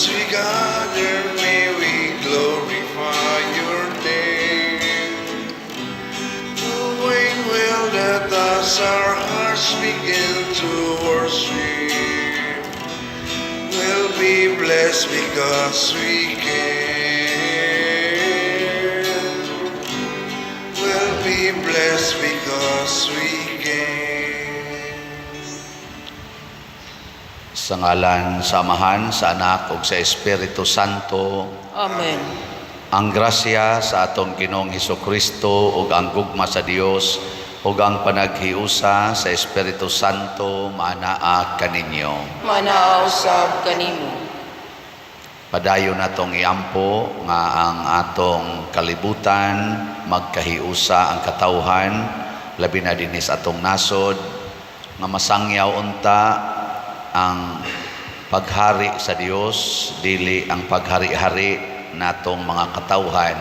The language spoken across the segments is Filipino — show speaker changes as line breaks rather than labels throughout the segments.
As we gather, may we glorify your name. Knowing well that as our hearts begin to worship, we'll be blessed because we can. We'll be blessed because we can.
Sa ngalan, sa Amahan, sa Anak, ug sa Espiritu Santo.
Amen.
Ang grasya sa atong Ginoong Hesukristo ug ang gugma sa Dios ug ang panaghiusa sa Espiritu Santo manaa kaninyo.
Manaaw sab kanimo.
Padayon natong iampo nga ang atong kalibutan magkahiusa ang katawhan labi na dinis atong nasod nga masangyaw unta ang paghari sa Dios dili ang paghari-hari natong mga katawhan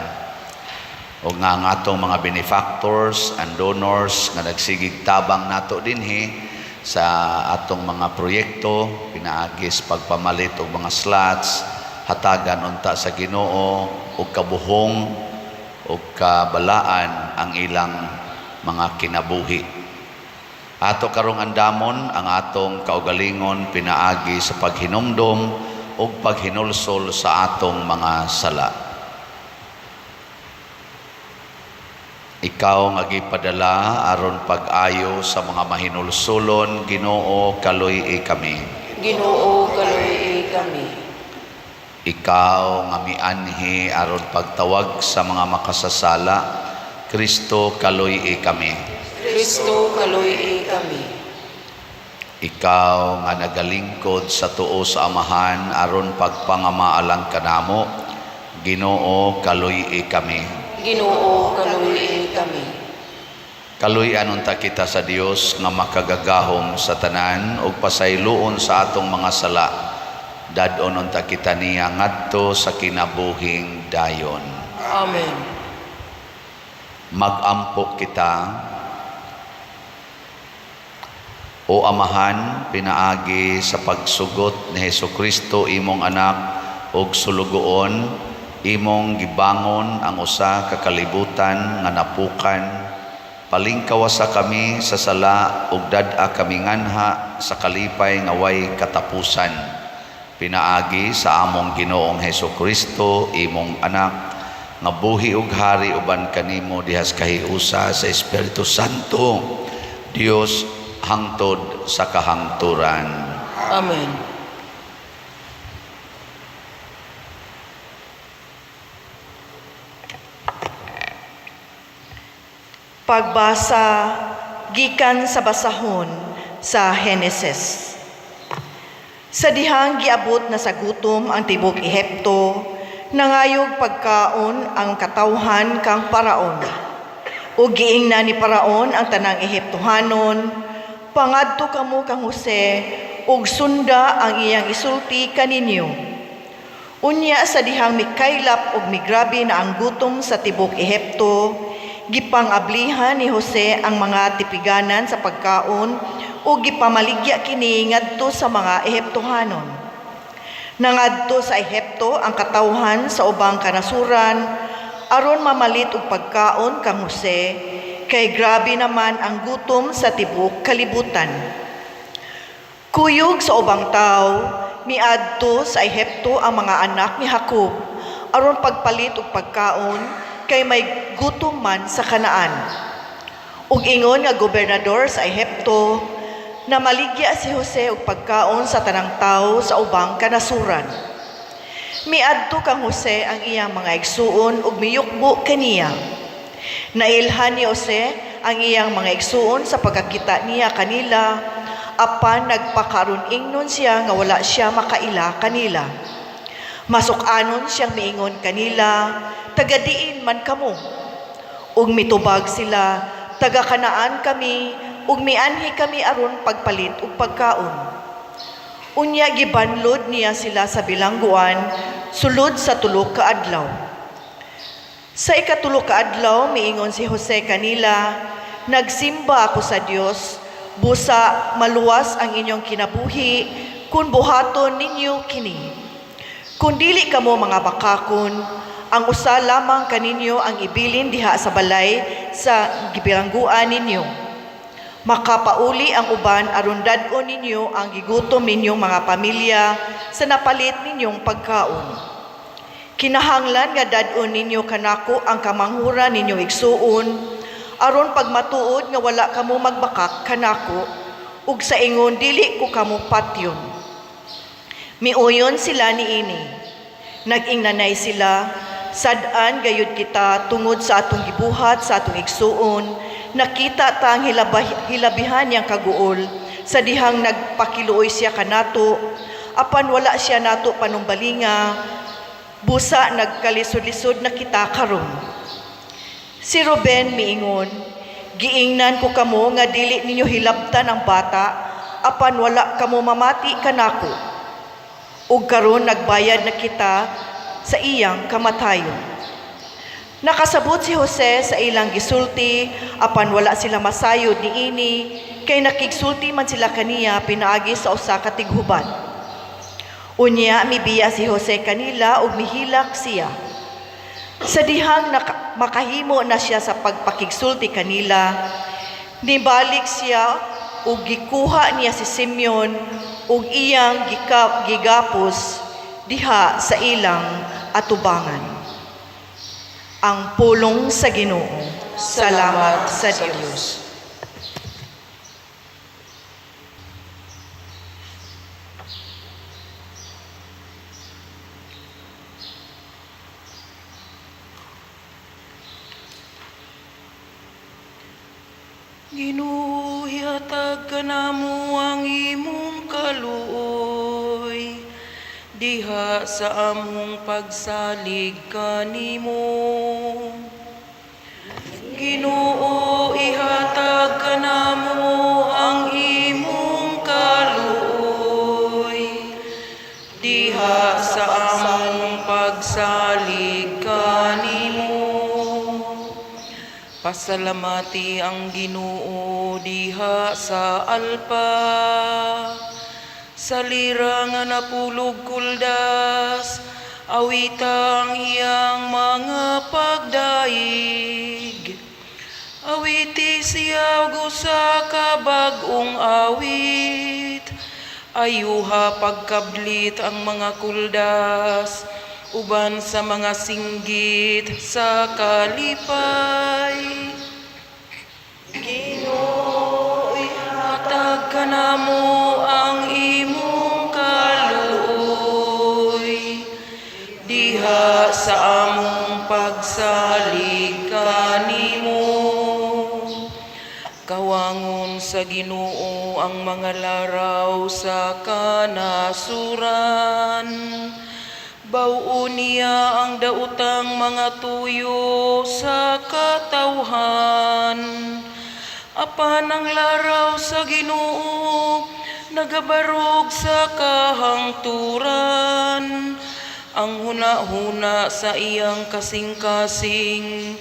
o nga ang atong mga benefactors and donors nga nagsigig tabang nato dinhi sa atong mga proyekto pinaagis pagpamalit og mga slots hatagan unta sa Ginoo ug kabuhong ug kabalaan ang ilang mga kinabuhi. Ato karong andamon ang atong kaugalingon pinaagi sa paghinumdom ug paghinulsol sa atong mga sala. Ikaw nga gipadala aron pag-ayo sa mga mahinulsolon, Ginoo kaluy kami.
Ginoo kaluy kami.
Ikaw nga mianhi aron pagtawag sa mga makasasala, Kristo kaluy kami.
Kristo kaluy kami.
Ikaw nga nagalingkod sa tuo sa Amahan aron pagpangamaalang kanamo, Ginoo kaluy kami.
Ginoo kaluy kami.
Kaluy-an unta kita sa Dios nga makagagahom sa tanan ug pasayloon sa atong mga sala. Dadon unta kita niya ngadto sa kinabuhing dayon.
Amen.
Magampo kita. O Amahan, pinaagi sa pagsugot ni Hesukristo imong anak ug sulugoon, imong gibangon ang usa ka kalibutan nga napukan. Palingkawasa kami sa sala ug dad-a kami nganha sa kalipay nga way katapusan. Pinaagi sa among Ginoong Hesukristo imong anak nga buhi ug hari uban kanimo dihas kahiusa sa Espiritu Santo, Dios hangtod sa kahangturan.
Amen.
Pagbasa gikan sa basahon sa Henesis. Sa dihang giabot na sa gutom ang tibok Ehipto, nangayog pagkaon ang katawhan kang Paraon. Ug giingna ni Paraon ang tanang Ehiptohanon, pangadto kamo kang Jose ug sunda ang iyang isulti kaninyo. Unya sa dihang mikaylap ug migrabe na ang gutom sa tibok Ehipto, gipangablihan ni Jose ang mga tipiganan sa pagkaon ug gipamaligya kini ngadto sa mga Ehiptohanon. Nangadto sa Ehipto ang katawhan sa ubang kanasuran aron mamalit og pagkaon kang Jose, kay grabe naman ang gutom sa tibok kalibutan. Kuyog sa ubang tao, miadto sa Ehipto ang mga anak ni Jacob aron pagpalit og pagkaon kay may gutom man sa Kanaan. Ug ingon nga gobernador sa Ehipto na maligya si Jose og pagkaon sa tanang tao sa ubang kanasuran. Miadto kang Jose ang iyang mga igsuon ug miyukbo kaniya. Nailhan ni Jose ang iyang mga igsuon sa pagkakita niya kanila, apan nagpakaron ingnon siya nga wala siya makaila kanila. Masukanon siyang miingon kanila, tagadiin man kamo. Ug mitubag sila, taga-Kanaan kami, ug mianhi kami aron pagpalit ug pagkaon. Unya gibanlod niya sila sa bilangguan, sulod sa 3 ka adlaw. Sa ika-3 ka adlaw, miingon si Jose kanila, nagsimba ako sa Dios, busa maluwas ang inyong kinabuhi, kung buhaton ninyo kini. Kung dili kamo mga bakakon, ang usa lamang kaninyo ang ibilin diha sa balay sa gibilangguan ninyo. Makapauli ang uban aron dad-on ninyo ang gigutom ninyong mga pamilya sa napalit ninyong pagkaon. Kinahanglan nga dad-on ninyo kanako ang kamanghura ninyo igsuon, aron pagmatuod nga wala kamo magbakak kanako, ug sa ingon dili ko kamo patyon. Miuyon sila niini. Nag-ingnanay sila, sad-an gayud kita tungod sa atong gibuhat sa atong igsuon, nakita ta ang hilabihan niyang kaguol, sa dihang nagpakiluoy siya kanato, apan wala siya nato panumbalinga, busa nagkalisod-lisod na kita karon. Si Ruben miingon, giingnan ko kamo nga dili ninyo hilabtan ang bata, apan wala kamo mamati kanako. Ug karon nagbayad na kita sa iyang kamatayon. Nakasabot si Jose sa ilang gisulti, apan wala sila masayod niini, kay nakigsulti man sila kaniya pinaagi sa usa ka tighuban. Unya mibiya si Jose kanila ug mihilak siya. Sa dihang makahimo na siya sa pagpakigsulti kanila, nibalik siya ug gikuha niya si Simeon ug iyang gigapos diha sa ilang atubangan. Ang pulong sa Ginoo. Salamat sa Diyos.
Ginoo, hihatag ka namo ang imong kaluoy, diha sa among pagsalig kanimo. Ginoo, ihatag ka namo ang imong kaluoy, diha sa among pagsalig kanimo. Pasalamati ang Ginoo diha sa alpa, sa lira nga napulog kuldas, awita ang iyang mga pagdaig. Awiti siya gusa ka bag-ong awit, ayuha pagkablit ang mga kuldas, uban sa mga singgit sa kalipay. Ginoo, ihatag ka namo ang imong kaluoy, diha sa among pagsalig kanimo. Kawangon sa Ginoo ang mga laraw sa kanasuran, bawon niya ang daotang mga tuyo sa katawhan. Apan ang laraw sa Ginoo nagabarog sa kahangturan. Ang huna-huna sa iyang kasing-kasing,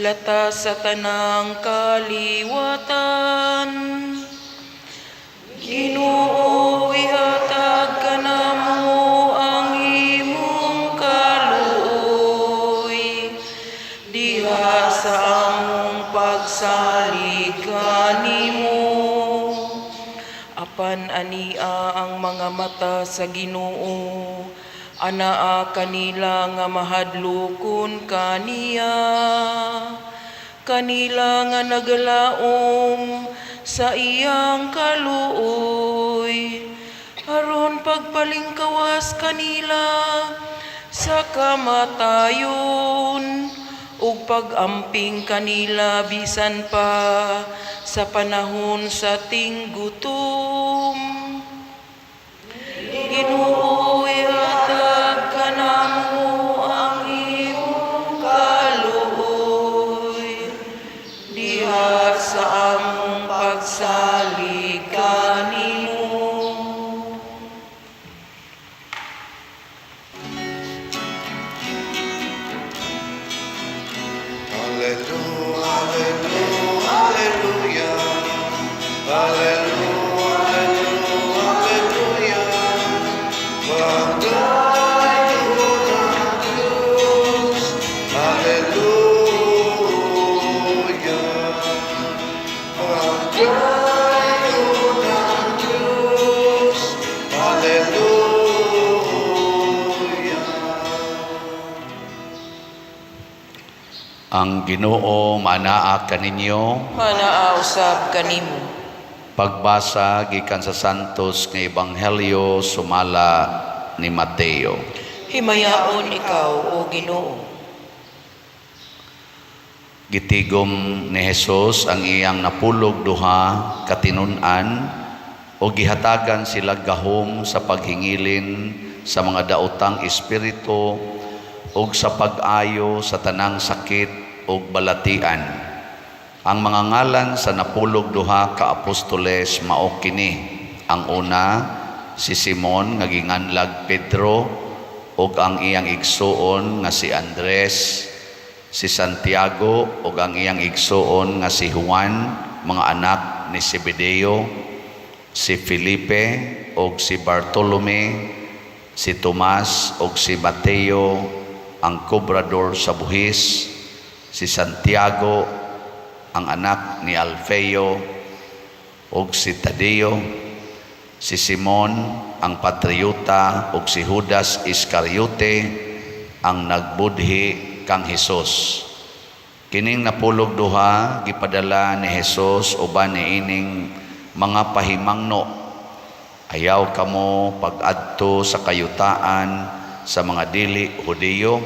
latas sa tanang kaliwatan. Ginoo, ihatag ka namo ang imong kaluoy, diha sa among pagsalig kanimo. Apan ania ang mga mata sa Ginoo, anaa kanila nga mahadlokon kaniya, kanila nga nagalaom sa iyang kaluoy, aron pagpalingkawas kanila sa kamatayon, ug pag-amping kanila bisan pa sa panahon sa tinggutom. Ginoo, ihatag ka namo ang imong kaluoy, diha sa among pagsalig kanimo.
Hallelujah, hallelujah, hallelujah,
Ang Ginoo manaa kaninyo.
Manaa usab kanimo.
Pagbasa gikan sa Santos nga Ebanghelyo sumala ni Mateo.
Himayaon ikaw, O Ginoo.
Gitigom ni Jesus ang iyang napulog duha katinun-an o gihatagan sila gahom sa paghingilin sa mga daotang espiritu o sa pag-ayo sa tanang sakit o balatian. Ang mga ngalan sa napulog duha ka apostoles mao kini. Ang una si Simon nga ginganlag Pedro ug ang iyang igsuon nga si Andres, si Santiago ug ang iyang igsuon nga si Juan, mga anak ni Zebedeo, si Felipe ug si Bartolome, si Tomas ug si Mateo, ang kobrador sa buhis, si Santiago, ang anak ni Alfeo ug si Tadeo, si Simon, ang patriota ug si Judas Iscariote, ang nagbudhi kang Hesus. Kining napulog duha gipadala ni Hesus uban ni ining mga pahimangno. Ayaw kamo pag-adto sa kayutaan sa mga dili Hudiyo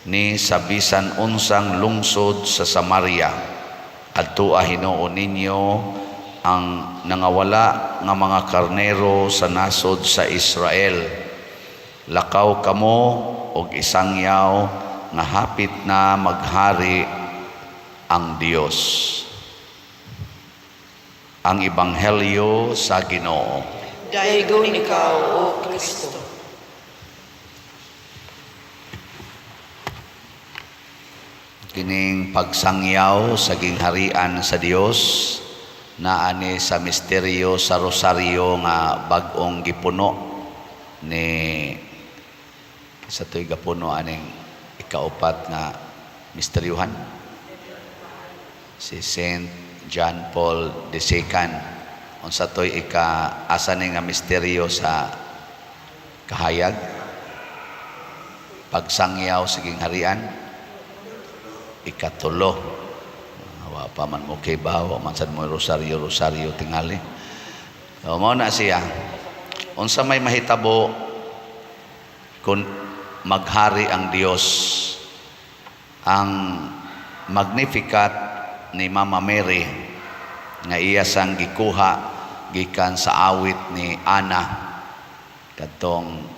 ni sa bisan unsang lungsod sa Samaria. Adtoa hinuon ninyo ang nangawala nga mga karnero sa nasod sa Israel. Lakaw kamo og isangyaw nga hapit na maghari ang Dios. Ang Ebanghelyo sa Ginoo.
Daigon ikaw, O Kristo.
Kining pagsangyaw sa gingharian sa Dios naani sa misteryo sa rosaryo nga bag-ong gipuno ni sa tuy gapuno aning ikaupat nga misteryohan si Saint John Paul II. Unsa toy asa ni nga misteryo sa kahayag pagsangyaw sa gingharian ikatulo. Wa pa man mo kay bawo man sad mo rosaryo tingali. So mao na siya. Unsa may mahitabo kung maghari ang Dios. Ang Magnificat ni Mama Mary nga iya sang gikuha gikan sa awit ni Ana kadtong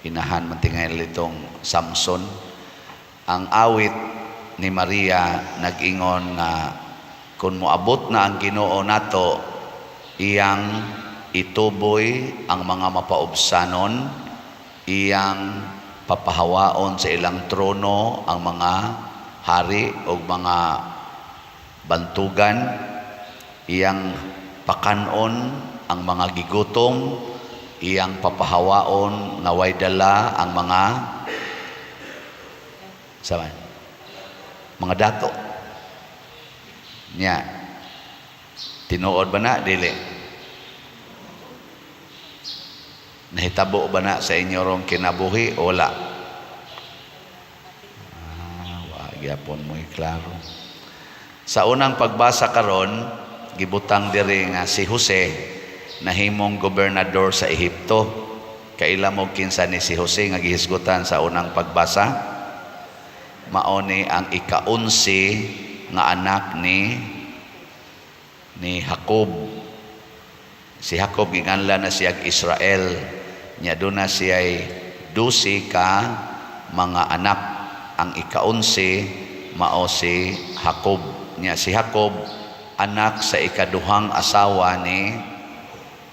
inahan man tingali itong Samson. Ang awit ni Maria nag-ingon na kung moabot na ang Ginoo nato iyang ituboy ang mga mapaubsanon, iyang papahawaon sa ilang trono ang mga hari o mga bantugan, iyang pakanon ang mga gigutom, iyang papahawaon nga way dala ang mga mga dato niya. Tinuod ba na dili? Nahitabo ba na sa inyo rong kinabuhi o wala? Wag yapon mo klaro. Sa unang pagbasa karon gibutang diri nga si Jose nahimong gobernador sa Ehipto. Kaila mo kinsa ni si Jose nga gihisgutan sa unang pagbasa? Maoni ang ika-11 nga anak ni Jacob. Si Jacob ginganlan na siya Israel. Nya doon na siya'y 12 ka mga anak. Ang ika-11 mao si Jacob. Nya si Jacob anak sa ikaduhang asawa ni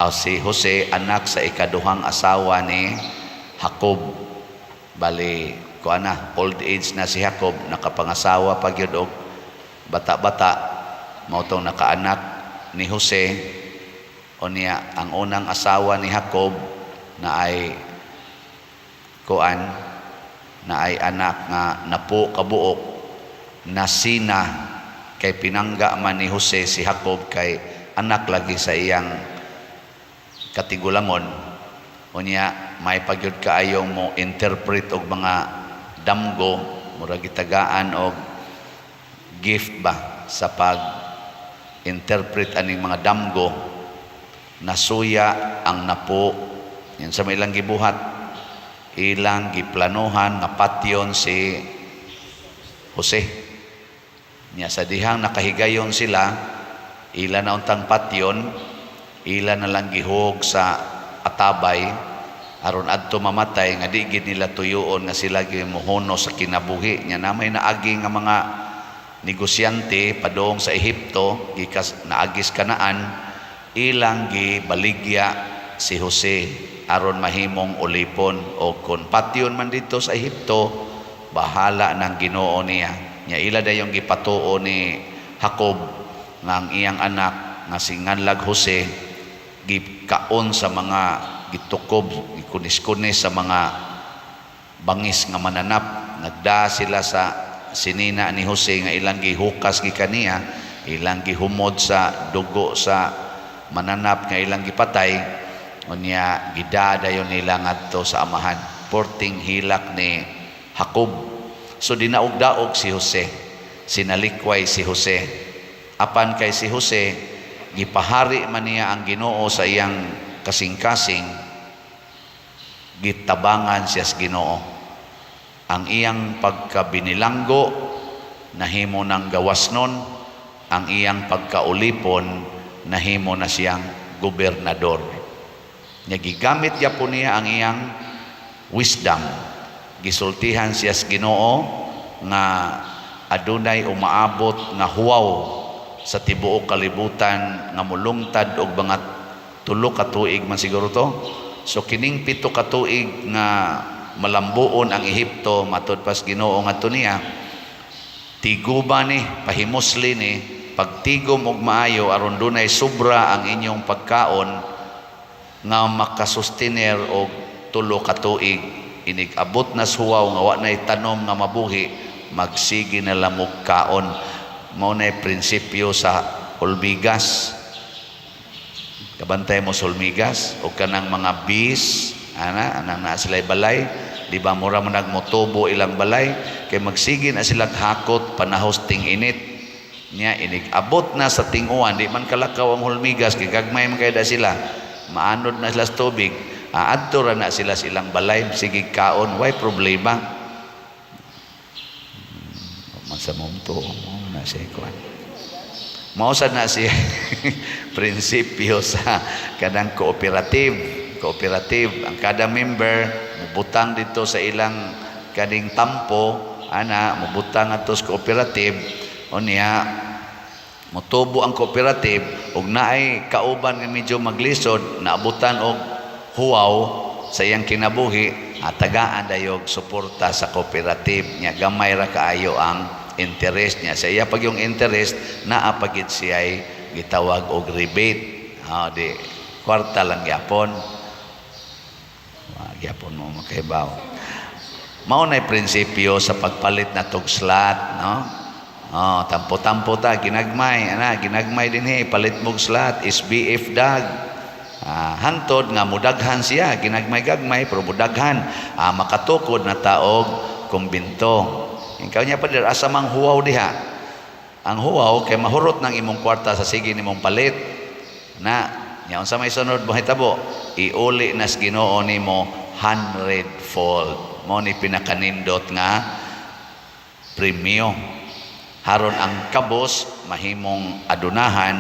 si Jose anak sa ikaduhang asawa ni Jacob. Bali old age na si Jacob, nakapangasawa pa gyud og bata-bata, mao tong nakaanak ni Jose. O niya ang unang asawa ni Jacob na ay anak nga napo kabuok na Sina, kay pinangga man ni Jose si Jacob kay anak lagi sa iyang katigulangon. O niya may pagyud kaayo mo interpret og mga damgo, murag gitagaan og gift ba sa pag interpret aning mga damgo, nasuya ang napo yan sa ilang gibuhat, ilang giplanuhan nga patyon si Jose. Nya sa dihang nakahigayon sila, ila na untang patyon, ila na lang gihog sa atabay aron adto mamatay nga di gid nila tuyoon nga sila gimuhuno sa kinabuhi. Nya namay naagi nga mga negosyante padong sa Ehipto, gikas naagis Kanaan, ilang gibaligya si Jose aron mahimong ulipon, o kung patyon man dito sa Ehipto, bahala ng Ginoo niya. Nya ila dayong gipatuo ni Jacob nga ang iyang anak nga singanlag Jose gikaon sa mga gitukob, gikunis-kunis sa mga bangis nga mananap. Nagda sila sa sinina ni Jose nga ilang gihukas gikaniya, ilang gihumod sa dugo sa mananap nga ilang gipatay. Unya gidadayon nila ngadto sa amahan, porting hilak ni Jacob. So dinaog-daog si Jose, sinalikway si Jose. Apan kay si Jose, gipahari man niya ang Ginoo sa iyang kasing-kasing, gitabangan siya sa Ginoo. Ang iyang pagkabinilanggo nahimo ng gawasnon, ang iyang pagkaulipon nahimo na siyang gobernador. Nya gigamit ya po niya ang iyang wisdom, gisultihan siya sa Ginoo nga adunay umaabot nga huwaw sa tibuok kalibutan nga mulungtad og mga 3 ka tuig man siguro to. So kining 7 ka tuig nga malambuon ang Ehipto, matud pas Ginoo ngadto niya, tiguba ni, pahimusli ni, pagtigom og maayo aron dunay sobra ang inyong pagkaon nga makasustener og 3 ka tuig. Inig abot na suwaw nga wa nay tanom nga mabuhi, magsige na lamog kaon. Mao nay prinsipyo sa hulmigas. Kabantay mo sa hulmigas o kanang mga bees, anang na sila balay, di ba mura mo nagmotubo ilang balay, kay magsige na sila hakot panahos ting init. Nya inig abot na sa tinguan, di man kalakaw ang hulmigas, kay gagmay man kayda sila, maanod na sila sa tubig, aadto ra na sila silang balay, sige kaon, way problema. Masamumto na siya kuan. Mausad na siya prinsipyo sa kanang cooperative. Ang kada member mubutang dito sa ilang kaning tampo, mubutang ato sa cooperative, o niya motubo ang cooperative ug naay kauban nga medyo maglisod, naabutan og huwaw sa iyang kinabuhi, tagaan dayog suporta sa cooperative nya. Gamay ra kaayo ang interest niya sa iya. Pag yung interest naapagid siya ay gitawag og rebate, di kwarta lang gyapon, gyapon mo makaibaw. Mao nay prinsipyo sa pagpalit na tog slot, no? Tampo-tampo ta, ginagmay dinhi, palit mong slot, SBF dag. Hantod nga mudaghan siya, ginagmay-gagmay, pero mudaghan. Makatukod na taog kumbinto. Ikaw niya pa dir, asa mang huwaw diha. Ang huwaw, kay mahurot ng imong kwarta sa sige nimong palit. Nya unsa may sunod mo hitabo, iuli nas Ginoo nimo 100-fold. Mo ni pinakanindot nga premyo. Haron ang kabos mahimong adunahan,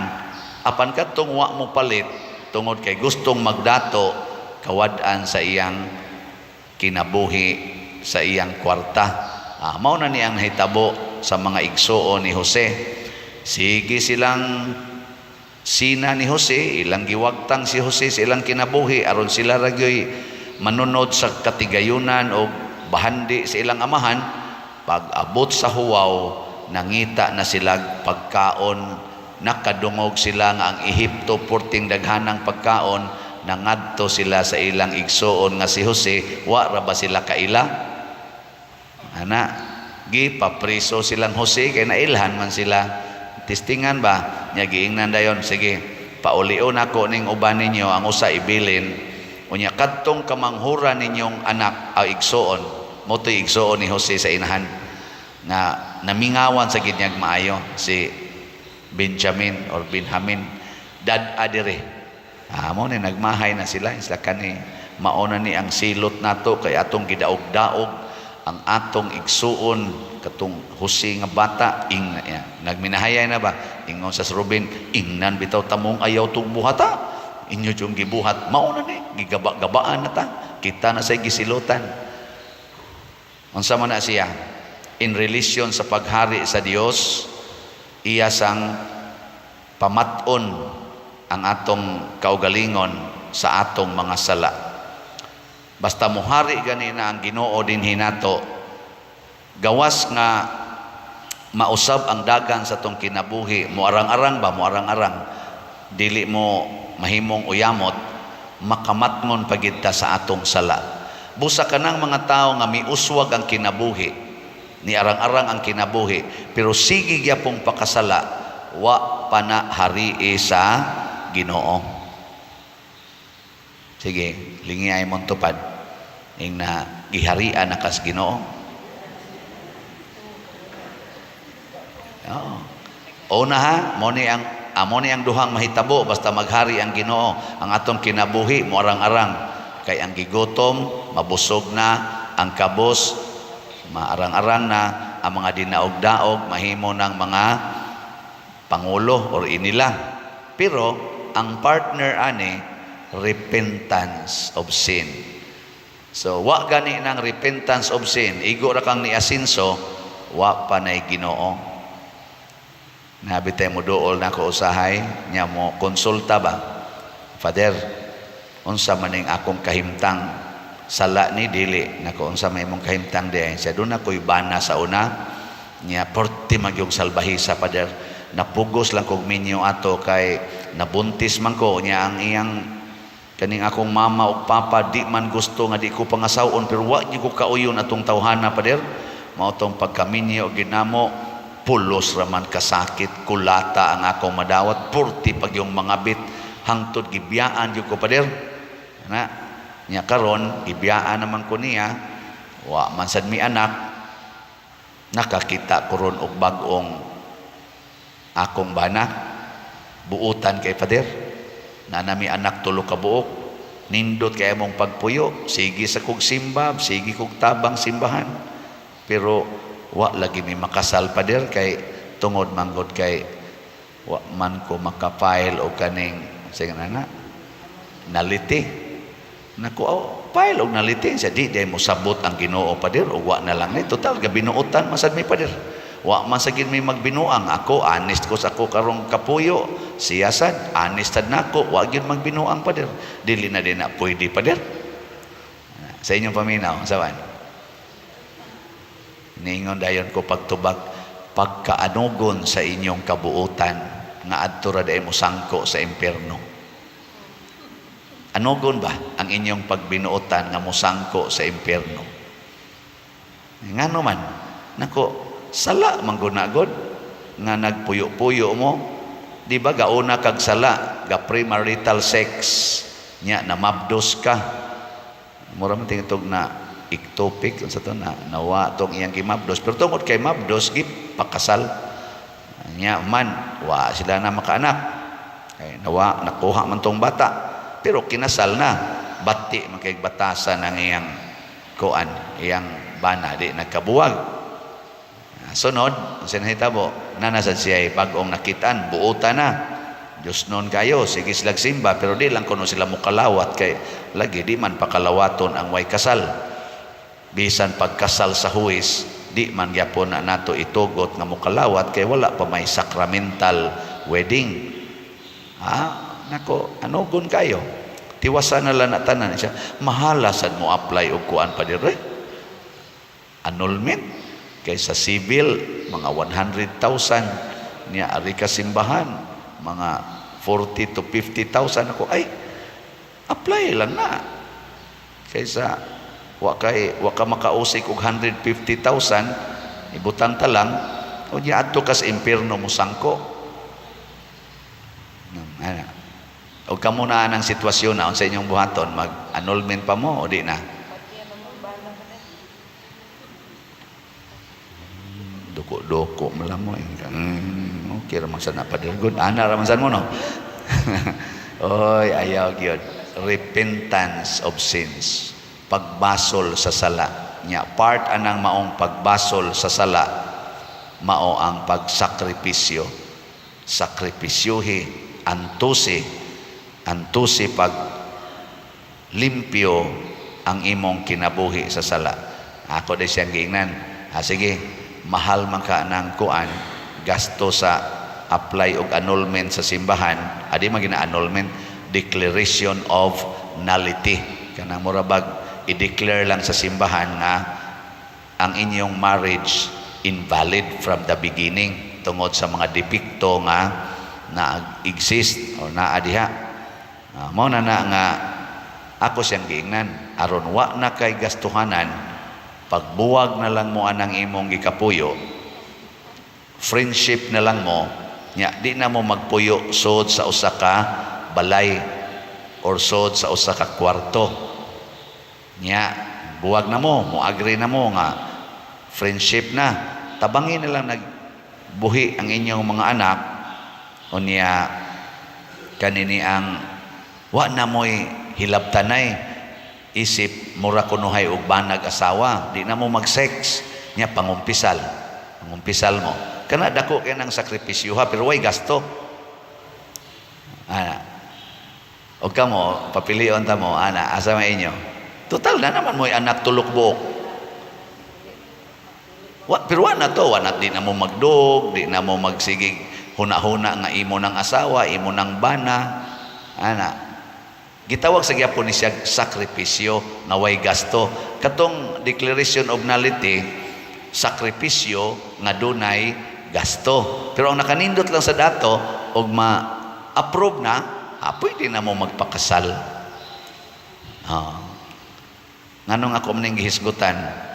apan kadtong wa mo palit tungod kay gustong magdato kawad-an sa iyang kinabuhi, sa iyang kwarta. Mao na niyang nahitabo sa mga igsuo ni Jose. Sige silang sina ni Jose, ilang giwagtang si Jose sa ilang kinabuhi aron sila ragyoy manunod sa katigayunan o bahandi sa ilang amahan. Pag abot sa huwaw, nangita na sila pagkaon, nakadungog sila nga ang Ehipto porting daghanang pagkaon, nangadto sila sa ilang igsuon nga si Jose. Wa ra ba sila kaila? Gipapriso silang Jose kay nailhan man sila. Tistingan ba? Nya giingnan dayon, sige, paulion ako ning uban ninyo ang usa ibilin. Unya kadtong kamanghuran ninyong anak igsuon, mo to igsuon ni Jose sa inahan nga namingawan sa ginyag maayo si Benjamin or Benjamin dad adire. Mo ni nagmahay na sila kani mauna ni ang silot nato kay atong gidaog-daog ang atong igsuon katong husi nga bata nagminahayay na ba ingon sa Ruben ingnan bitaw tamong ayaw tong buhata inyo yung gibuhat mauna ni gigaba-gabaan na ta kita na sa gisilutan unsa man na siya in relation sa paghari sa Dios iya sang pamat-on ang atong kaugalingon sa atong mga sala. Basta muhari ganina ang Ginoo din hinato, gawas nga mausab ang dagan sa tong kinabuhi, muarang-arang ba, muarang-arang, dili mo mahimong uyamot, makamatngon pagita sa atong sala. Busa ka ng mga tao nga miuswag ang kinabuhi, ni arang-arang ang kinabuhi, pero sige gyapong pakasala, wa pa na harii sa Ginoo. Sige, lingiyay mong tupad. Ing na giharian na kas Ginoo. Una ha, mo ni ang duhang mahitabo basta maghari ang Ginoo. Ang atong kinabuhi mo arang-arang kay ang gigutom, mabusog na, ang kabos, maarang-arang na, ang mga dinaog-daog, mahimo ng mga pangulo or inila. Pero ang partner ani repentance of sin. So wa gani nang repentance of sin, igo ra kang ni asinso, wa pa nay Ginoo. Nabitay mo dool na ko usahay nya mo konsulta ba, Father, unsa maning akong kahimtang sala ni dili nako unsa may imong kahimtang di siya doon ako'y bana sa una nya porti magyong salbahisa, Father, napugos lang kog minyo ato kay nabuntis man ko nya ang iyang kaning akong mama ug papa di man gusto nga di ko pangasawon pero wa gyud ko kauyon atong tawhana, Pader. Mao tong pagkaminyo ginamo pulos raman kasakit kulata ang akong madawat purti pag yung mga bit hangtod gibiyaan gyud ko, Pader. Na nya karon gibiyaan naman ko niya wa man sad mi anak nakakita ko ron og bag-ong akong bana buutan kay Pader. Na nami anak tulo ka buok nindot kay among pagpuyo sige sa kog simba sige kog tabang simbahan pero wa lagi mi makasal, Pader, kay tungod manggod kay wa man ko makapile o kaning sige na naliti nako file og naliti sa di mo sabot ang Ginoo, Pader, o wa na lang ni total ga binuotan masad mi, Pader. Wa man sa gid may magbinuang ako honest ko sa ako karong kapuyo siya sad honest sad nako wa gyud magbinuang, Pader. Dili na din na pwede, Pader. Sa inyong paminaw sawan ningon dayon ko pagtubag pagkaanugon sa inyong kabuutan nga adto ra day mo sangko sa impierno. Anugon ba ang inyong pagbinuotan nga mosangko sa impierno? Ngano man nako sala manggunagod nga nagpuyo-puyo mo, di ba gauna kag sala ga premarital sex nya namabdos ka mura man tingtog na ectopic sa to na nawa tong iyang gimabdos pero tungod kay mabdos gip pakasal nya man wa sila na makaanak kay nawa nakuha man tong bata pero kinasal na bati man kay batasan ang iyang kuan iyang bana di nagkabuwag. Sunod, ang sinahitabo, nanasad siya bag-ong nakitaan, buutan na. Diyos noon kayo, sige silang simba, pero di lang kuno sila mukalawat, kay lagi di man pakalawaton ang way kasal. Bisan pagkasal sa huwis, di man gyapon na nato itugot nga mukalawat, kay wala pa may sacramental wedding. Nako, anugon kayo. Tiwasan na lang na tanan siya, mahalasad mo apply o kuan, Pader. Annulment. Kaysa civil mga 100,000 niya ari ka simbahan mga 40 to 50,000 ako ay apply lang na kaysa wa ka makausik og 150,000 ibutang ta lang o niya adto kas impierno mo sangko. O kamo na ang sitwasyon na sa inyong buhaton mag annulment pa mo o di na? duko-duko malamoy. Okay raman sa napadirgod. Ana raman sa mo no. Oy, ayaw gyud. Repentance of sins. Pagbasol sa sala. Nya part anang maong pagbasol sa sala mao ang pagsakripisyo. Sakripisyohi, antusi pag limpyo ang imong kinabuhi sa sala. Ako din siyang giingnan. Sige, mahal man ka ng kuan, gasto sa apply og annulment sa simbahan. Adi man gina annulment, declaration of nullity. Kanang murabag i-declare lang sa simbahan nga ang inyong marriage invalid from the beginning tungod sa mga depekto nga na-exist o naadiha. Mao na nga ako siyang giingnan aron wa na kay gastuhanan, pagbuwag na lang mo anang imong gikapuyo, friendship na lang mo nya, di na mo magpuyo sod sa usa ka balay or sod sa usa ka kwarto nya, buwag na mo agree na mo nga friendship na, tabangin na lang nagbuhi ang inyong mga anak unya kanini ang wa na mo'y hilabtanay isip mura kunuhay og banag asawa, di na mo mag-sex nya, pangumpisal mo kana dako kay nang sakripisyo ha, pero way gasto. Og kamo papilion ta mo ana asa may inyo, total na naman mo'y anak tulok buok. Pero na to, di na mo magdog, di na mo magsigig huna-huna nga imo ng asawa, imo ng bana. Gitawag sa gyapon ni siya sakripisyo na way gasto. Katong declaration of nullity, sakripisyo nga dunay gasto. Pero ang nakanindot lang sa dato og ma-approve na, pwede na mo magpakasal. Nganong ako maning gihisgutan,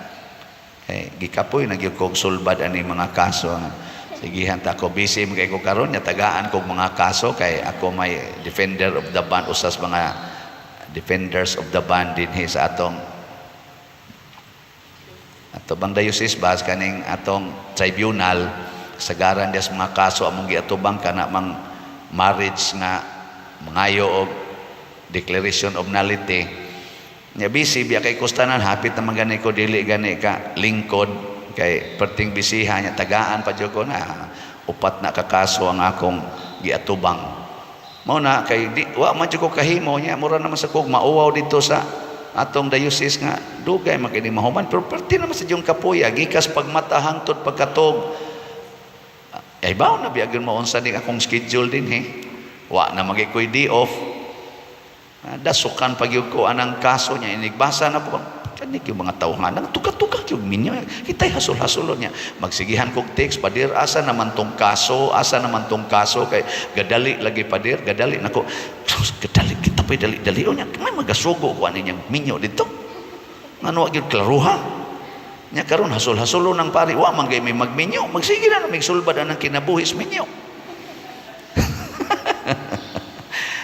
gikapoy nagyud kog sulbad ani mga kaso. Sige hanta ko busy kay ko karon nya tagaan kog mga kaso kay ako may defender of the band, usas mga defenders of the band din sa atong bang diocese bas kaning atong tribunal sagaran des mga kaso among giatubang kana mang marriage nga mangayo og declaration of nullity. Nya busy biya kay kustanan hapit na magani ko dili gani ka lingkod kay perting bisiha nya tagaan pa jud ko na upat na kakaso ang akong giatubang. Mao na kay di wa man jud ko kahimo nya mura naman sa kog mauwaw dito sa atong diocese nga dugay man kini mahuman, pero perti naman sa jung kapuya gikas pagmata hangtod pagkatog. Ay bawo na biya gyud mo unsa ning akong schedule din wa na magikoy di off. Dasukan pagyud ko anang kaso nya inigbasa na po kanik yung mga tawhan nang tuka-tuka yung minyo kitay hasol-hasolon niya magsigihan kog text padir asa naman tong kaso kay gadali lagi padir gadali nako gadali kita pa dali nya may magasugo ko ani yang minyo dito ngano gyud klaruha nya karon hasol-hasolon nang pari wa man gay may magminyo magsige na mig sulbad anang kinabuhis minyo.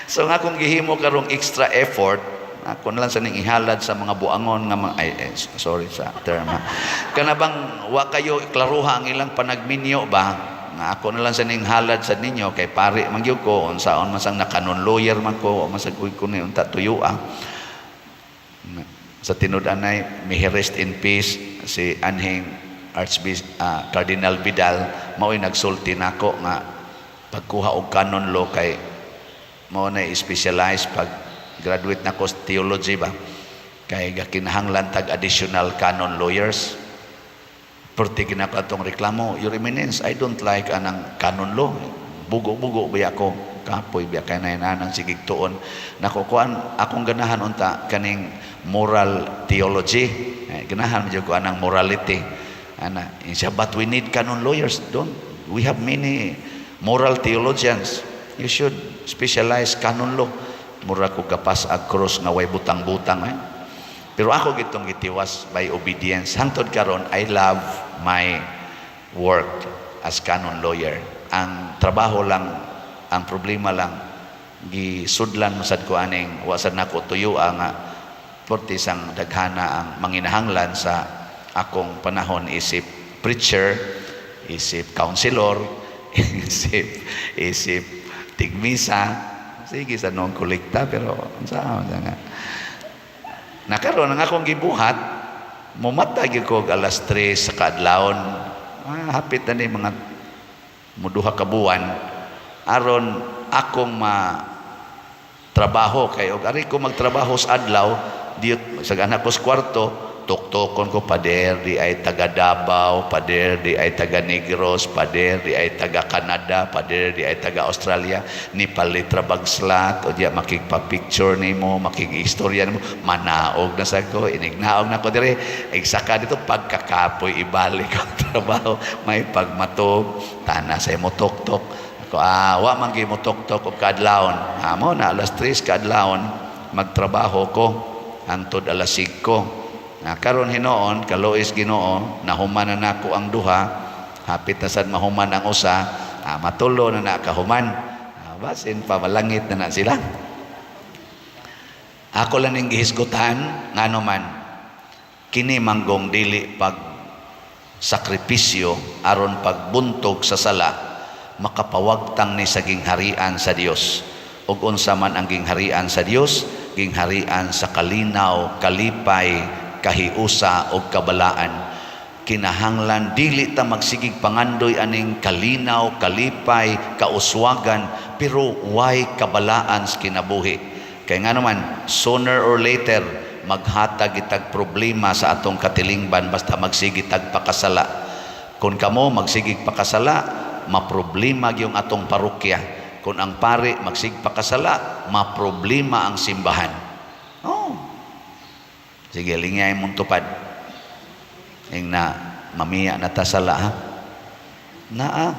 So nga kung gihimo karong extra effort ako na lang sa ning ihalad sa mga buangon nga sorry sa term kana bang wa kayo klaruha ang ilang panagminyo ba nga ako na lang sa ning halad sa ninyo kay pari mangyud ko unsaon man sang nakanon lawyer man ko o masag ko ni unta tuyo sa tinud-anay may rest in peace si anhing Cardinal Vidal mao'y nagsulti nako nga pagkuha og canon law kay mao na specialize pag graduate na ko theology ba kay gakinahanglan tag additional canon lawyers perti kinakatong reklamo, Your Eminence, I don't like anang canon law, bugo-bugo ba ako kapoy biya kay nanang sigig tuon nakukuan akong ganahan unta kaning moral theology ganahan medyo ko anang morality but we need canon lawyers, we have many moral theologians, you should specialize canon law. Mura ko kapas ag cross nga way butang-butang pero ako gitong gitiwas by obedience hangtod karon I love my work as canon lawyer. Ang trabaho lang, ang problema lang gisudlan masad ko aning wasad nako tuyo nga porti sang daghana ang manginahanglan sa akong panahon isip preacher isip counselor, isip tigmisa, sige sa nung kolekta, pero saan nga. Nakaroon ang akong gibuhat, mumatag ko alas 3 sa kaadlawon, hapit na ni mga muduha ka buwan, aron akong trabaho kayo. Ari ko magtrabaho sa adlaw, diot sa anak ko sa kwarto, tuktokon ko pader di ay taga Davao, pader di ay taga Negros, pader di ay taga Canada, pader di ay taga Australia, ni palitra bagslat o diya makigpa-picture nimo, makig-istorya nimo, manaog na sa ko, inignaog na ko dire, eksaka dito pagkakapoy ibalik ang trabaho, may pagmatog, tana sa mo tuktok. Ako wa man gyud mo tuktok og kadlawon. Amo na alas 3 kadlawon magtrabaho ko hangtod alas 5. Karon hinoon kalois Ginoo nahuman na nako ang duha, hapit na sad mahuman ang usa, matulo na nakahuman, basin pa malangit na sila. Ako lang ning gihisgutan ngano man kini manggong dili pag sakripisyo aron pagbuntog sa sala makapawagtang ni sa gingharian sa Dios. Ug unsa man ang gingharian sa Dios, gingharian sa kalinaw, kalipay, kahiusa o kabalaan. Kinahanglan dili ta magsigig pangandoy aning kalinaw, kalipay, kauswagan, pero why kabalaan sa kinabuhi. Kaya nga naman, sooner or later maghatag itag problema sa atong katilingban basta magsigig tag pakasala. Kung kamo magsigig pakasala, maproblema yung atong parokya. Kung ang pare magsig pakasala, maproblema ang simbahan. Sige, lingay mong tupad. Yung na mamiya na tasala, ha? Naa.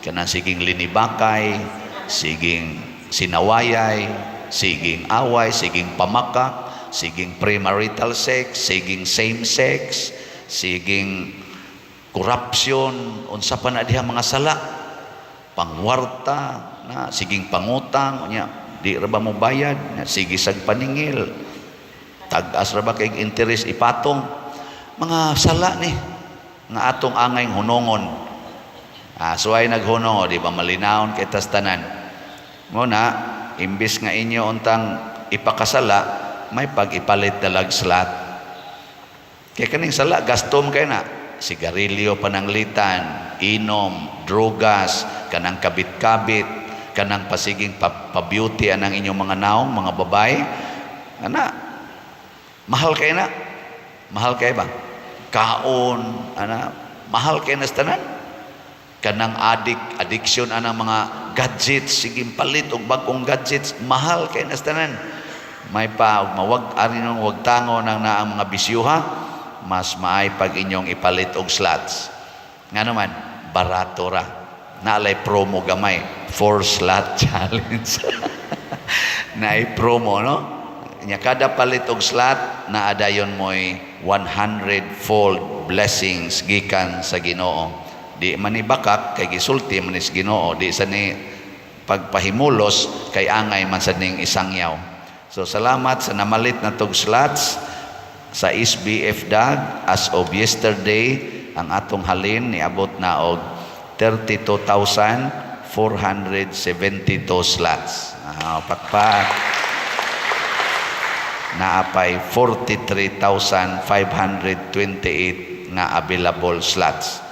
Kanang siging linibakay, siging sinawayay, siging away, siging pamakak, siging premarital sex, siging same sex, siging corruption, unsa pa na diha mga sala, pangwarta, na siging pangutang, di ra ba mo bayad, sige sag paningil, tag-as ra ba kay interest ipatong, mga sala ni nga atong angay hunongon. So ay naghunong, di ba malinawon kay tas tanan. Muna, imbis nga inyo untang ipakasala, may pag-ipalit dalag slat. Kaya kaning sala, gastom kayo na. Sigarilyo, pananglitan, inom, drogas, kanang kabit-kabit, kanang pasiging pa-beauty anang inyong mga naong, mga babae. Mahal kayo na. Mahal kayo ba? Kaon, mahal kayo na tanan. Kanang addiction anang mga gadgets, siging palit og bagong gadgets, mahal kayo na tanan. May pa arinong wag tango nang naang mga bisyuha, mas maay pag inyong ipalit og slots. Nga naman, barato ra. Naalay promo gamay, 4 slot challenge. Naay promo, no? Nya kada palit og slot, naadayon mo'y 100-fold blessings gikan sa Ginoo. Di man ibakak kay gisulti man is Ginoo, di sa ni pagpahimulos kay angay man sa ning isangyaw. So salamat sa namalit na tog slots sa SBF DAG. As of yesterday, ang atong halin niabot na og 32,472 slots. Pakpak. Naapay 43,528 nga available slots.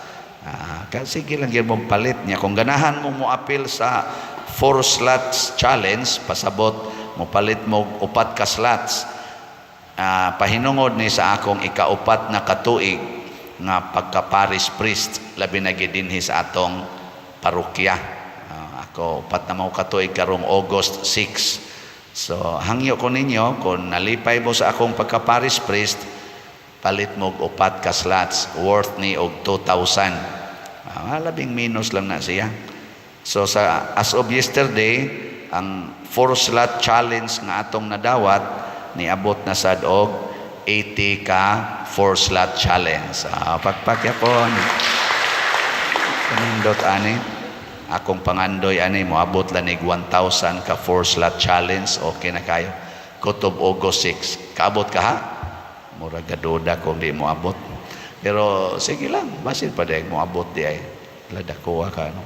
Sige lang yun mong palit niya. Kung ganahan mo mo appeal sa 4 slots challenge, pasabot mo palit mo 4 ka slots. Pahinungod ni sa akong ikaupat na katuig nga pagka-parish priest, labi na gidinhi sa atong parokya. Ako 4 na mo katuig karong August 6. So hangyo ko ninyo, kung nalipay mo sa akong pagka-parish priest, palit mo 4 ka slots worth ni og 2,000. Labing minus lang na siya. So as of yesterday, ang 4 slot challenge nga atong nadawat niabot na sad og 80 ka 4 slot challenge. Pagpakyapon. Kanindot ani. Akong pangandoy ani moabot lanig 1,000 ka 4 slot challenge. Okay na kayo. Kutob August 6. Kaabot ka ha? Murag gaduda kung di mo abot. Pero sige lang, basin pa dahil mo abot di ay. ladakuha ka, no?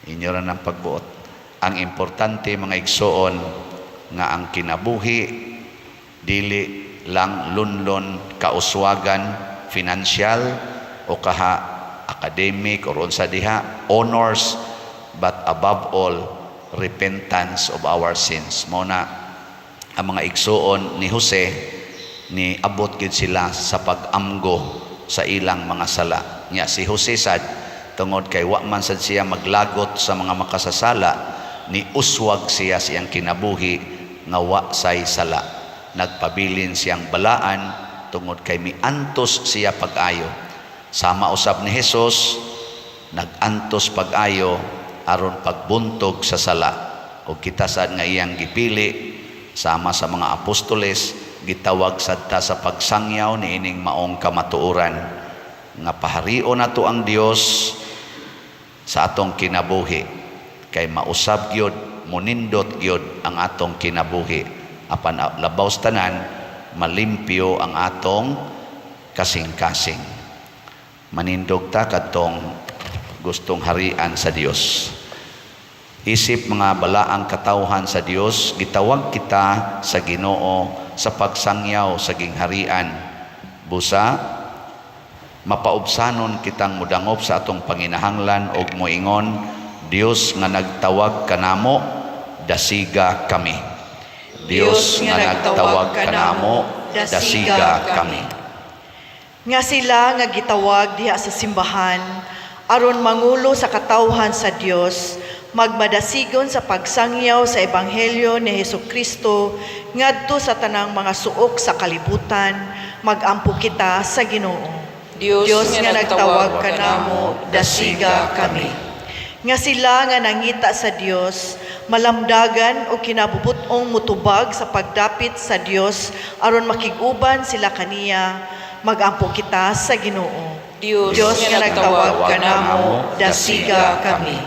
Inyo ra ng pagbuot. Ang importante, mga igsoon, nga ang kinabuhi, dili lang lunlon kauswagan, financial, o kaha academic, or unsa diha, honors, but above all, repentance of our sins. Muna, ang mga igsoon ni Jose, ni abot gid sila sa pag-amgo sa ilang mga sala. Nya si Jose sad, tungod kay wa man sad siya maglagot sa mga makasasala, ni uswag siya siyang kinabuhi nga wa say sala. Nagpabilin siyang balaan tungod kay miantos siya pag-ayo. Sama usab ni Hesus, nagantos pag-ayo aron pagbuntog sa sala. O kita sad nga iyang gipili sama sa mga apostoles, gitawag sadta sa pagsangyaw ni ining maong kamatuoran nga paharion nato ang Dios sa atong kinabuhi, kay mausab gyud, munindot gyud ang atong kinabuhi, apan labaw tanan malimpyo ang atong kasing-kasing. Manindog ta kadtong gustong harian sa Dios. Isip mga balaang katawhan sa Dios, gitawag kita sa Ginoo sa pagsangyaw sa gingharian. Busa, mapaubsanon kitang mudangop sa atong panginahanglan og moingon, Dios nga nagtawag kanamo, dasiga kami. Dios nga nagtawag kanamo, dasiga kami.
Nga sila nga gitawag diha sa simbahan, aron mangulo sa katawhan sa Dios, magmadasigon sa pagsangyaw sa Ebanghelyo ni Hesukristo ngadto sa tanang mga suok sa kalibutan, magampo kita sa Ginoo. Dios nga nagtawag kanamo, dasiga kami. Nga sila nga nangita sa Dios, malamdagan o kinabubutong mutubag sa pagdapit sa Dios aron makiguban sila kaniya, magampo kita sa Ginoo. Dios nga nagtawag kanamo, dasiga kami.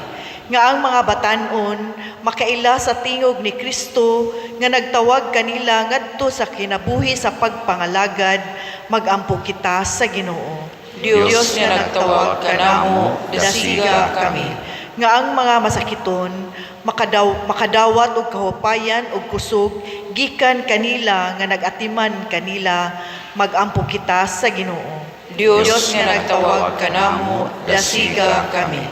Nga ang mga batan-on makaila sa tingog ni Kristo nga nagtawag kanila ngadto sa kinabuhi sa pagpangalagad, magampo kita sa Ginoo. Dios nga nagtawag kanamo, dasiga kami. Nga ang mga masakiton makadawat og kahupayan og kusog gikan kanila nga nagatiman kanila, magampo kita sa Ginoo. Dios nga nagtawag kanamo, dasiga kami.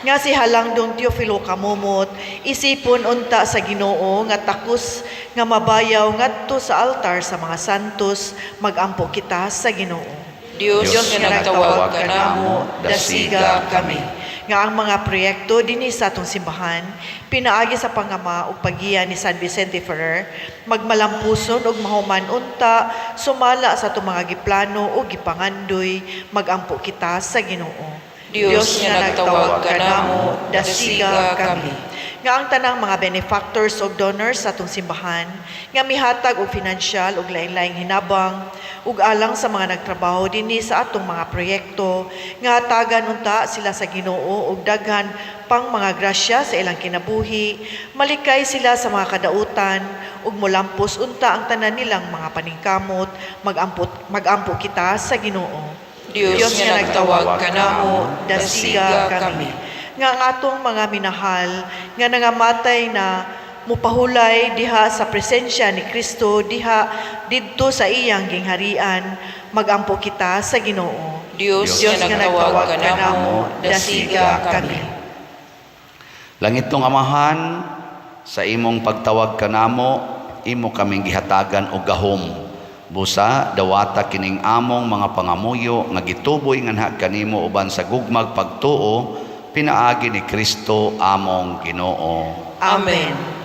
Nga si Halangdong Teofilo Kamumot, isipon unta sa Ginoo nga takos nga mabayaw ngadto sa altar sa mga santos, magampo kita sa Ginoo. Dios nga nagtawag kanamo, dasiga kami. Nga ang mga proyekto dinhi sa atong simbahan, pinaagi sa pangama ug paggiya ni San Vicente Ferrer, magmalampuson ug mahuman unta, sumala sa atong mga giplano ug gipangandoy, magampo kita sa Ginoo. Dios nga nagtawag kanamo, dasiga kami. Nga ang tanang mga benefactors o donors sa atong simbahan, nga mihatag og financial ug lain-laing hinabang, ug alang sa mga nagtrabaho dinhi sa atong mga proyekto, nga hatagan unta sila sa Ginoo ug daghan pang mga grasya sa ilang kinabuhi, malikay sila sa mga kadautan, ug molampos unta ang tanan nilang mga paningkamot, magampo kita sa Ginoo. Dios nga nagtawag kanamo, dasiga kami. Nga ang atong mga minahal, nga nangamatay na mupahulay diha sa presensya ni Kristo, diha didto sa iyang gingharian, magampo kita sa Ginoo. Dios nga nagtawag kanamo, dasiga kami.
Langitong Amahan, sa imong pagtawag kanamo, imo kaming gihatagan og gahom. Busa, dawata kining among mga pangamuyo nga gituboy nganha kanimo uban sa gugmag pagtuo, pinaagi ni Kristo among Ginoo.
Amen.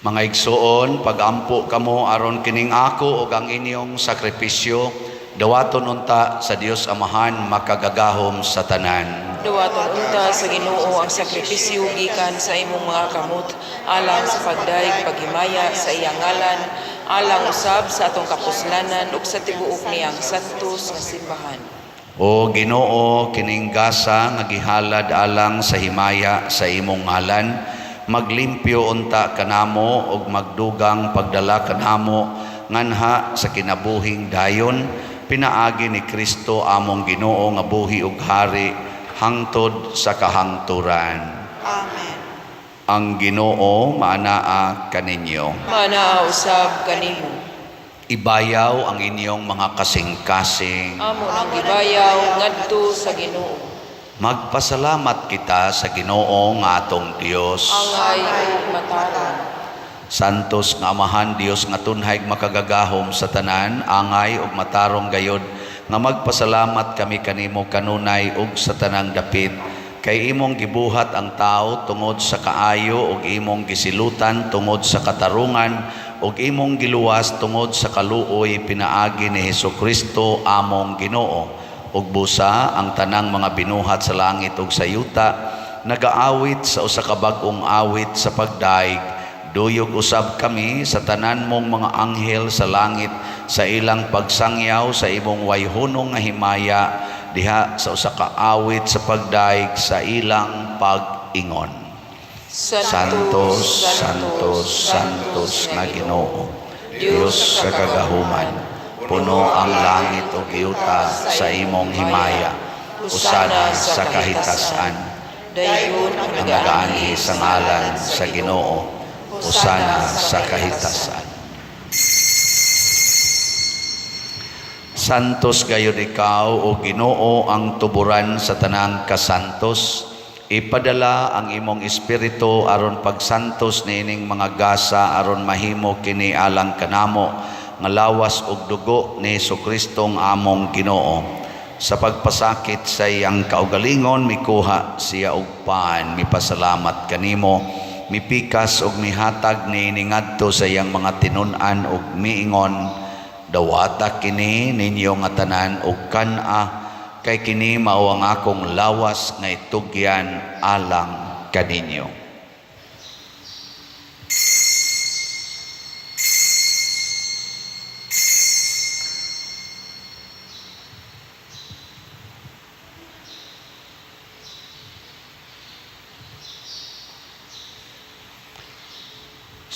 Mga igsoon, pagampo kamo aron kining ako ug ang inyong sakripisyo, dawaton unta sa Dios Amahan makagagahom sa tanan.
Dawaton unta sa Ginoo ang sakripisyo gikan sa imong mga kamot alang sa pagdaig paghimaya sa iyang ngalan, alang usab sa atong kapuslanan ug sa tibuok niyang santos nga simbahan.
O Ginoo, kining gasa nga gihalad alang sa himaya sa imong ngalan, maglimpyo unta kanamo ug magdugang pagdala kanamo nganha sa kinabuhing dayon, pinaagi ni Kristo among Ginoo nga buhi ug hari hangtod sa kahangturan.
Amen.
Ang Ginoo maanaa kaninyo.
Manaa usab kanimo.
Ibayaw ang inyong mga kasing-kasing.
Amo nang gibayaw ngadto sa Ginoo.
Magpasalamat kita sa Ginoo nga atong Dios.
Angay ug mataron.
Santos nga Amahan Dios nga tunhay makagagahom sa tanan, angay ug matarong gayod nga magpasalamat kami kanimo kanunay ug sa tanang dapit. Kay imong gibuhat ang tao tungod sa kaayo ug imong gisilutan tungod sa katarungan ug imong giluwas tungod sa kaluoy pinaagi ni Hesukristo among Ginoo. Ug busa ang tanang mga binuhat sa langit ug sa yuta nagaawit sa usa ka bag-ong awit sa pagdaig. Duyog usab kami sa tanan mong mga anghel sa langit sa ilang pagsangyaw sa imong wayhunong nga himaya diha sa usa ka awit sa pagdaig sa ilang pag-ingon. Santos, Santos, Santos nga Ginoo, Dios sa kagahuman, puno ang langit o yuta sa imong himaya, usana sa kahitasan,
dayon ang
ang nagaanhi sa ngalan sa Ginoo, usana sa kahitasan. Santos gayud ikaw o Ginoo ang tuburan sa tanang kasantos, ipadala ang imong espiritu aron pagsantos niining mga gasa aron mahimo kini alang kanamo nga lawas ug dugo ni Jesucristo ang among Ginoo. Sa pagpasakit sa iyang kaugalingon mikuha siya og paan, mipasalamat kanimo, mipikas ug mihatag niini ngadto sa iyang mga tinun-an ug miingon, dawata kini ninyo nga tanan ug kan-a, kay kini mao ang akong lawas nga itugyan alang kaninyo.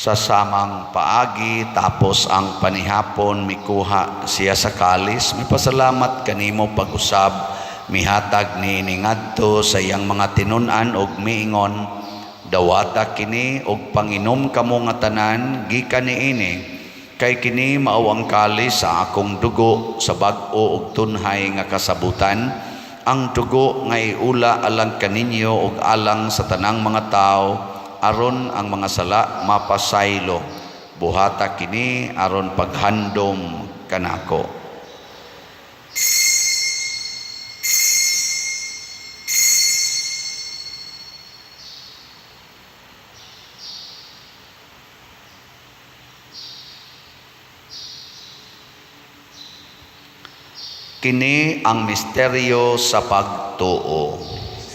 Sa samang paagi tapos ang panihapon mikuha siya sa kalis, mipasalamat kanimo pag-usab, mihatag niini ngadto sa iyang mga tinun-an ug miingon, dawata kini ug panginom kamo nga tanan gikan niini, kay kini mao ang kalis sa akong dugo sa bag-o ug tunhay nga kasabutan, ang dugo nga iula alang kaninyo ug alang sa tanang mga tao, aron ang mga sala mapasaylo. Buhata kini aron paghandom kanako. Kini ang misteryo sa pagtuo.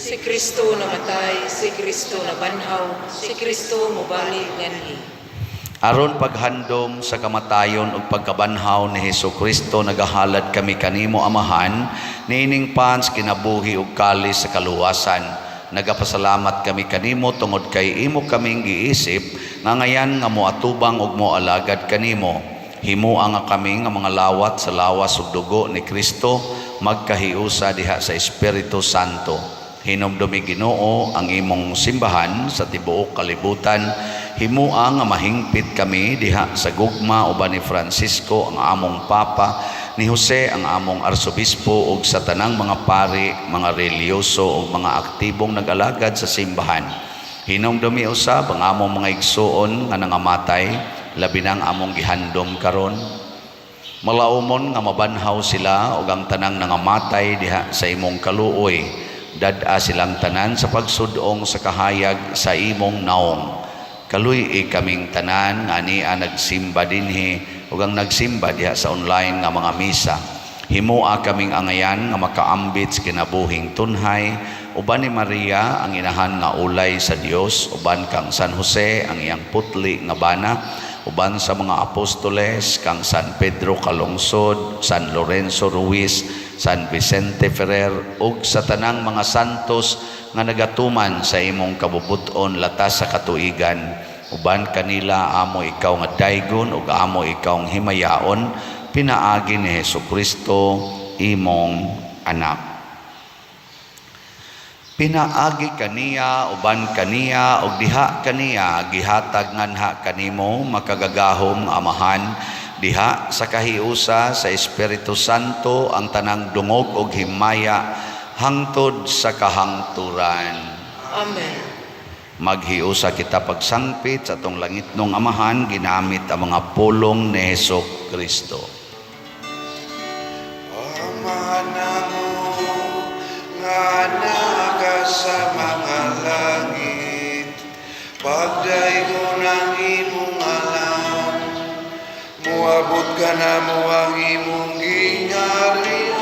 Si Kristo namatay, si Kristo nabanhaw, si Kristo mobalik nganhi.
Aron paghandom sa kamatayon ug pagkabanhaw ni Hesukristo nagahalad kami kanimo Amahan niining pans kinabuhi ug kalis sa kaluwasan. Nagapasalamat kami kanimo tungod kay imo kaming giisip nga ngayan nga moatubang ug moalagad kanimo. Himuang nga kami nga mga lawat sa lawas ug dugo ni Kristo magkahiusa diha sa Espiritu Santo. Hinumdumi Ginoo ang imong simbahan sa tibuok kalibutan. Himuang nga mahingpit kami diha sa gugma uban ni Francisco ang among Papa, ni Jose ang among Arsobispo ug sa tanang mga pari, mga reliyoso ug mga aktibong nag-alagad sa simbahan. Hinumdumi usab ang among mga igsuon nga nangamatay, labi nang among gihandom karon. Malaumon nga mabanhaw sila ug ang tanang nangamatay diha sa imong kaluoy. Dad-a silang tanan sa pagsudong sa kahayag sa imong naong. Kaluy kaming tanan nga ania nagsimba dinhi ug ang nagsimba diha sa online nga mga misa. Himoa kaming angayan nga makaambit sa kinabuhing tunhay, uban ni Maria ang inahan nga ulay sa Dios, uban kang San Jose ang iyang putli nga bana, uban sa mga apostoles kang San Pedro Calungsod, San Lorenzo Ruiz, San Vicente Ferrer ug sa tanang mga santos nga nagatuman sa imong kabubuton latas sa katuigan. Uban kanila amo ikaw nga daygon ug amo ikaw nga himayaon, pinaagi ni Hesukristo imong anak. Pinaagi kaniya uban kaniya ug diha kaniya gihatag nganha kanimo makagagahom amahan, diha sa kahiusa sa Espiritu Santo ang tanang dungog ug himaya hangtod sa kahangturan.
Amen.
Maghiusa kita pagsangpit sa atong langitnong amahan ginamit ang mga pulong ni Hesukristo.
Ama namo nga naga sa mga langit, pagdaygon ang imong alam, muabot ka na mo ang imong gingarihan,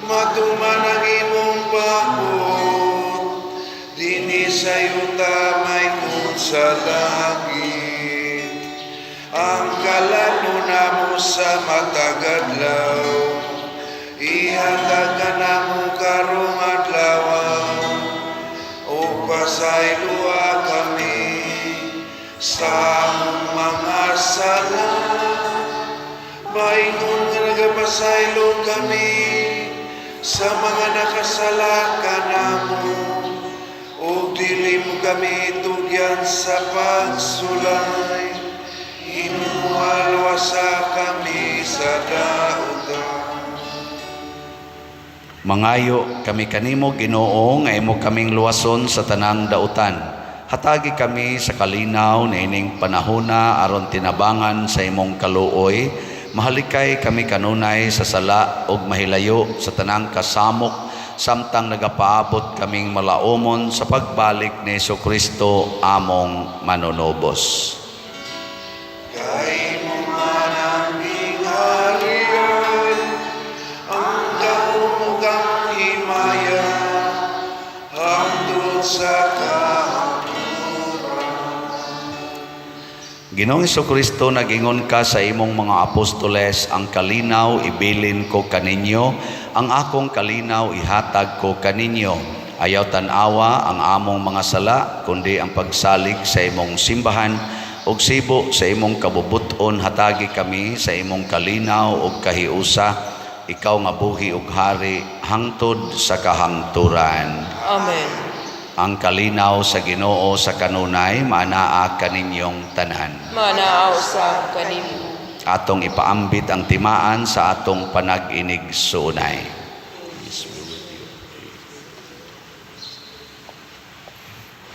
matuman ang imong bakod, dini sa yuta may kun sa langit. Ang kalano na mo sa matagadlaw, ihatag ka na mo karong adlaw, o pasaylua kami sa among mga sala. Maingon nga nagapasaylo kami sa mga nakasala ka namo, o dili mo kami tugyan sa pagsulay, inualwasa kami sa dautan.
Mangayo kami kanimo Ginoo nga imo kaming luwason sa tanang dautan. Hatagi kami sa kalinaw na ining panahona aron tinabangan sa imong kaluoy. Mahalikay kami kanunay sa sala ug mahilayo sa tanang kasamok samtang nagapaabot kaming malaumon sa pagbalik ni Hesukristo among manunubos.
Kay mo man ang gingharian, ang kahumugang himaya, hangtod sa
Ginoong Hesukristo, nagingon ka sa imong mga apostoles, ang kalinaw ibilin ko kaninyo, ang akong kalinaw ihatag ko kaninyo. Ayaw tanawa ang among mga sala, kundi ang pagsalig sa imong simbahan, ug sibo sa imong kabubuton hatagi kami sa imong kalinaw ug kahiusa, ikaw nga buhi ug hari hangtod sa kahangturan.
Amen.
Ang kalinaw sa Ginoo sa kanunay maanaa kaninyong tanan.
Manaaw sa kanimo.
Atong ipaambit ang timaan sa atong panag-inig suunay.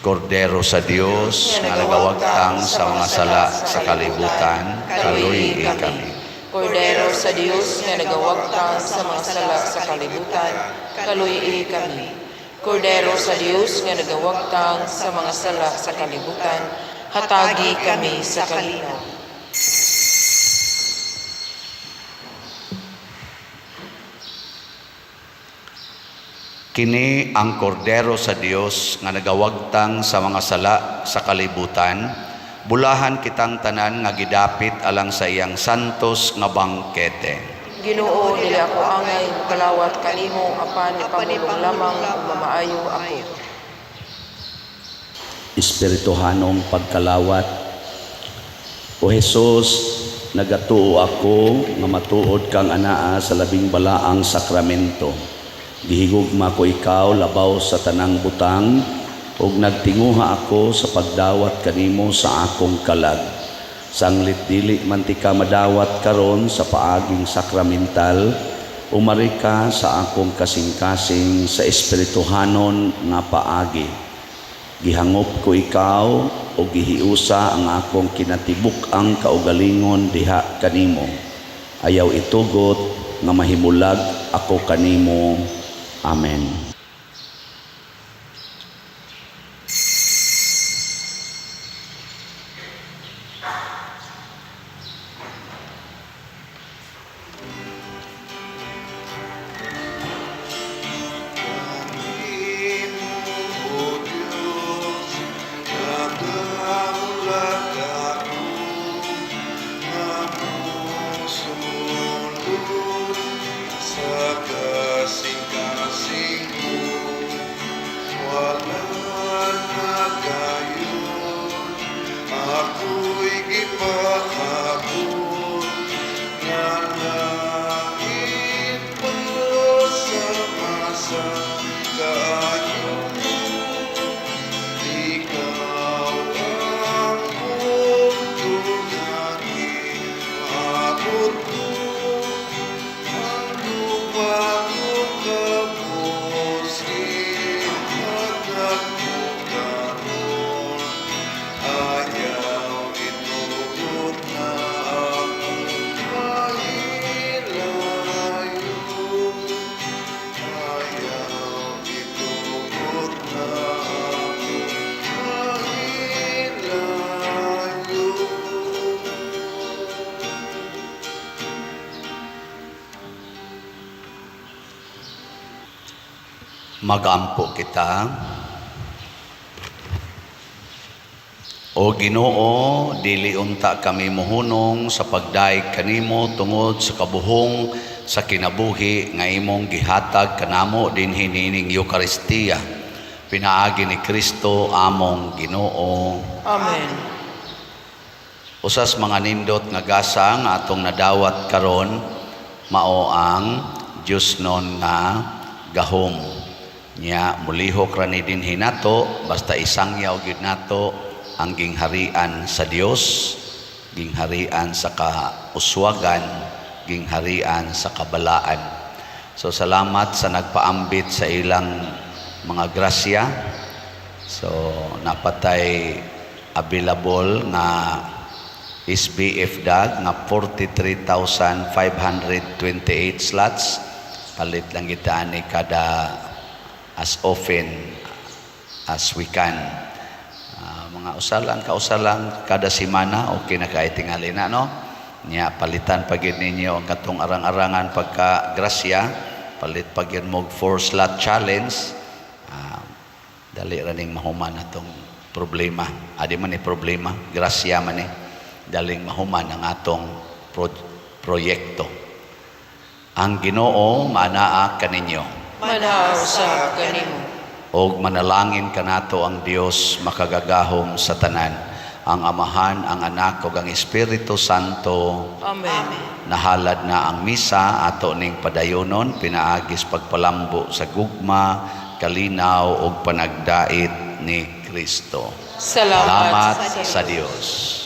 Kordero sa Dios nga nagawagtang sa mga sala sa kalibutan, kaluy kami.
Kordero sa Dios nga nagawagtang sa mga sala sa kalibutan, kaluy kami. Kordero sa Dios nga nagawagtang sa mga sala sa kalibutan, hatagi kami sa kalinaw.
Kini ang kordero sa Dios nga nagawagtang sa mga sala sa kalibutan, bulahan kitang tanan nga gidapit alang sa iyang santos nga bangkete.
Ginoo, dili ako angay kalawat kanimo apan ipamulong lamang ug mamaayo ako.
Espirituhanong pagkalawat. O Jesus, nagatuo ako nga matuod kang anaa sa labing balaang sakramento. Gihigugma ko ikaw labaw sa tanang butang ug nagtinguha ako sa pagdawat kanimo sa akong kalag. Sanglit dili man ti ka madawat karon sa paaging sakramental, umari ka sa akong kasing-kasing sa espirituhanon nga paagi. Gihangop ko ikaw o gihiusa ang akong kinatibuk ang kaugalingon diha kanimo. Ayaw itugot nga mahimulag ako kanimo. Amen. Magampo kita. O Ginoo, dili unta kami mohunong sa pagdaig kanimo tungod sa kabuhong sa kinabuhi nga imong gihatag kanamo dinhi nining Eucharistia. Pinaagi ni Kristo among Ginoo.
Amen.
Usas mga nindot nga gasa nga atong nadawat karon mao ang Dios non nga gahom. Nya mulihok ra ni dinhi nato basta isangyaw gyud nato ang gingharian sa Dios, gingharian sa kauswagan, gingharian sa kabalaan. So salamat sa nagpaambit sa ilang mga grasya. So napatay available nga SBF DAG nga 43,528 slots. Palit lang kita ni kada as often as we can. Mga kausalang kada semana okay na kay tingali na no. Nya palitan pagid ninyo ang katong arang-arangan pagka grasya, palit pagid mo 4 slot challenge. Dali ra ning mahuman atong problema. Adi man ni problema, grasya man ni daling mahuman ang atong proyekto. Ang Ginoo maanaa kaninyo.
Manahaw sa kanimo.
Og manalangin kanato ang Dios makagagahom sa tanan, ang Amahan, ang Anak ug ang Espiritu Santo.
Amen.
Nahalad na ang misa ato ning padayonon pinaagis pagpalambo sa gugma, kalinaw ug panagdait ni Kristo.
Salamat
Salamat sa Dios.